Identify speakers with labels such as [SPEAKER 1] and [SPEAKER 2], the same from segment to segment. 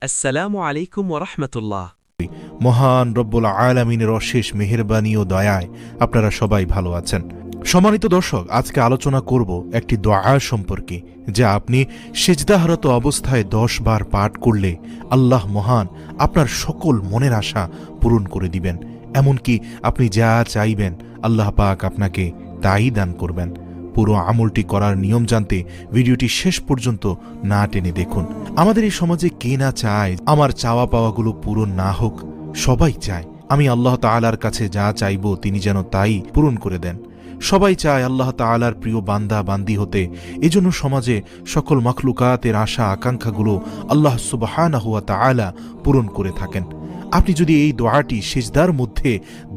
[SPEAKER 1] আসসালামু আলাইকুম ওয়া রাহমাতুল্লাহ।
[SPEAKER 2] মহান রব্বুল আলামিনের অশেষ মেহেরবানি ও দয়ায় আপনারা সবাই ভালো আছেন। সম্মানিত দর্শক, আজকে আলোচনা করব একটি দোয়া সম্পর্কে, যা আপনি সিজদারত অবস্থায় 10 বার পাঠ করলে আল্লাহ মহান আপনার সকল মনের আশা পূরণ করে দিবেন। এমনকি আপনি যা চাইবেন আল্লাহ পাক আপনাকে তাই দান করবেন। পুরো আমলটি করার নিয়ম জানতে ভিডিওটি শেষ পর্যন্ত না টেনে দেখুন। আমাদের এই সমাজে কে না চায় আমার চাওয়া পাওয়াগুলো পূরণ না হোক? সবাই চায় আমি আল্লাহ তাআলার কাছে যা চাইব তিনি যেন তাই পূরণ করে দেন। সবাই চায় আল্লাহ তাআলার প্রিয় বান্দা বান্দি হতে। এজন্য সমাজে সকল মাখলুকাতের আশা আকাঙ্ক্ষাগুলো আল্লাহ সুবহানাহু ওয়া তাআলা পূরণ করে থাকেন। আপনি যদি এই দোয়াটি সিজদার মধ্যে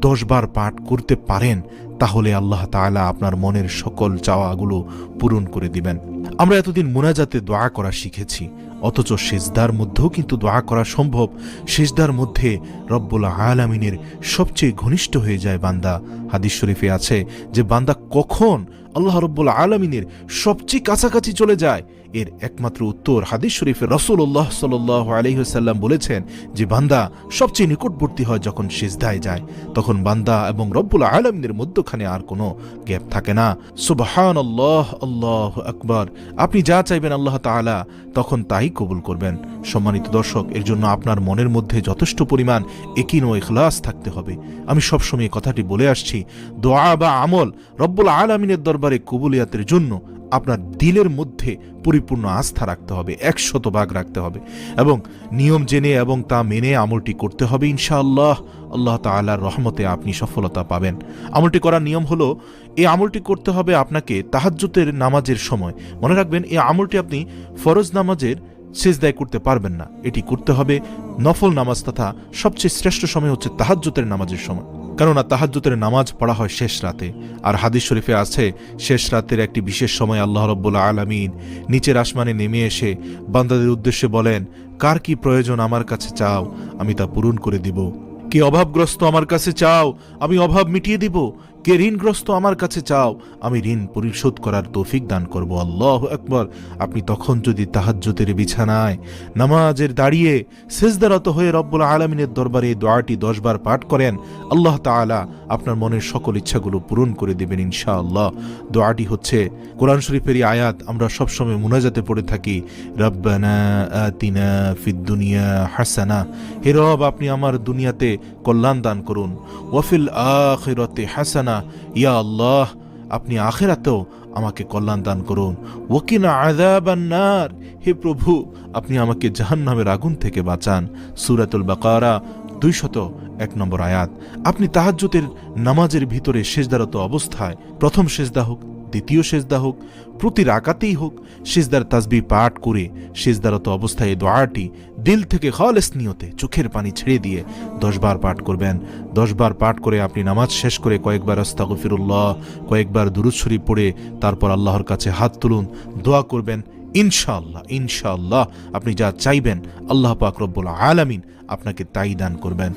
[SPEAKER 2] 10 বার পাঠ করতে পারেন, তাহলে আল্লাহ তাআলা আপনার মনের সকল চাওয়াগুলো পূরণ করে দিবেন। আমরা এতদিন মুনাজাতে দোয়া করা শিখেছি, অথচ সিজদার মধ্যেও কিন্তু দোয়া করা সম্ভব। সিজদার মধ্যে রব্বুল আলামিনের সবচেয়ে ঘনিষ্ঠ হয়ে যায় বান্দা। হাদিস শরীফে আছে যে বান্দা কখন আল্লাহ রব্বুল আলামিনের সবচেয়ে কাছাকাছি চলে যায়, এর একমাত্র উত্তর হাদিস শরীফে রাসূলুল্লাহ সাল্লাল্লাহু আলাইহি ওয়াসাল্লাম বলেছেন যে বান্দা সবচেয়ে নিকটবর্তী হয় যখন সিজদায় যায়। তখন বান্দা এবং রব্বুল আলামিনের মধ্যখানে আর কোনো গ্যাপ থাকে না। সুবহানাল্লাহ, আল্লাহু আকবার। আপনি যা চাইবেন আল্লাহ তাআলা তখন তাই কবুল করবেন। সম্মানিত দর্শক, এর জন্য আপনার মনের মধ্যে যথেষ্ট পরিমাণ ইয়াকিন ও ইখলাস থাকতে হবে। আমি সবসময় কথাটি বলে আসছি, দোয়া বা আমল রব্বুল আলামিনের দরবারে কবুলিয়াতের জন্য আপনার দিলের মধ্যে পরিপূর্ণ আস্থা রাখতে হবে, 100% রাখতে হবে এবং নিয়ম জেনে এবং তা মেনে আমলটি করতে হবে। ইনশাআল্লাহ আল্লাহ তাআলার রহমতে আপনি সফলতা পাবেন। আমলটি করার নিয়ম হলো, এই আমলটি করতে হবে আপনাকে তাহাজ্জুদের নামাজের সময়। মনে রাখবেন, এই আমলটি আপনি ফরজ নামাজের সিজদায় করতে পারবেন না। এটি করতে হবে নফল নামাজ তথা সবচেয়ে শ্রেষ্ঠ সময় হচ্ছে তাহাজ্জুদের নামাজের সময়, কেননা তাহাজ্জুদের নামাজ পড়া হয় শেষ রাতে। আর হাদিস শরীফে আছে শেষ রাতের একটি বিশেষ সময় আল্লাহ রাব্বুল আলামিন নিচের আসমানে নেমে এসে বান্দাদের উদ্দেশ্যে বলেন, কার কি প্রয়োজন আমার কাছে চাও, আমি তা পূরণ করে দিব। কে অভাবগ্রস্ত আমার কাছে চাও, আমি অভাব মিটিয়ে দিব। কে ঋণগ্রস্ত আমার কাছে চাও, আমি ঋণ পরিশোধ করার তৌফিক দান করব। আল্লাহু আকবার। আপনি তখন যদি তাহাজ্জুদের বিছানায় নামাজের দাঁড়িয়ে সিজদারত হয়ে রব্বুল আলামিনের দরবারে এই দোয়াটি 10 বার পাঠ করেন, আল্লাহ তাআলা আপনার মনের সকল ইচ্ছাগুলো পূরণ করে দেবেন ইনশাআল্লাহ। দোয়াটি হচ্ছে কোরআন শরীফের আয়াত, আমরা সবসময় মুনাজাতে পড়ে থাকি, রব্বানা আতিনা ফিদ দুনিয়া হাসানা। হে রব, আপনি আমার দুনিয়াতে কল্যাণ দান করুন। ওয়াফিল আখিরাতি হাসানা, ইয়া আল্লাহ আপনি আখিরাতেও আমাকে কল্যাণ দান করুন। ওয়াকিনা আযাবান নার, হে প্রভু আপনি আমাকে জাহান্নামের আগুন থেকে বাঁচান। সূরাতুল বাকারা 201 নম্বর আয়াত। আপনি তাহাজ্জুদের নামাজের ভিতরে সিজদারত অবস্থায়, প্রথম সিজদা হোক দ্বিতীয় সিজদা হোক, প্রতি রাকাতেই হোক, সিজদার তাসবিহ পাঠ করে সিজদারত অবস্থায় এই দোয়াটি দিল থেকে খালেস নিয়তে চোখের পানি ছেড়ে দিয়ে 10 বার পাঠ করবেন। 10 বার পাঠ করে আপনি নামাজ শেষ করে কয়েকবার আস্তাগফিরুল্লাহ, কয়েকবার দুরূদ শরীফ পড়ে তারপর আল্লাহর কাছে হাত তুলুন, দোয়া করবেন। ইনশাআল্লাহ ইনশাআল্লাহ আপনি যা চাইবেন আল্লাহ পাক রব্বুল আলামিন আপনাকে তাই দান করবেন।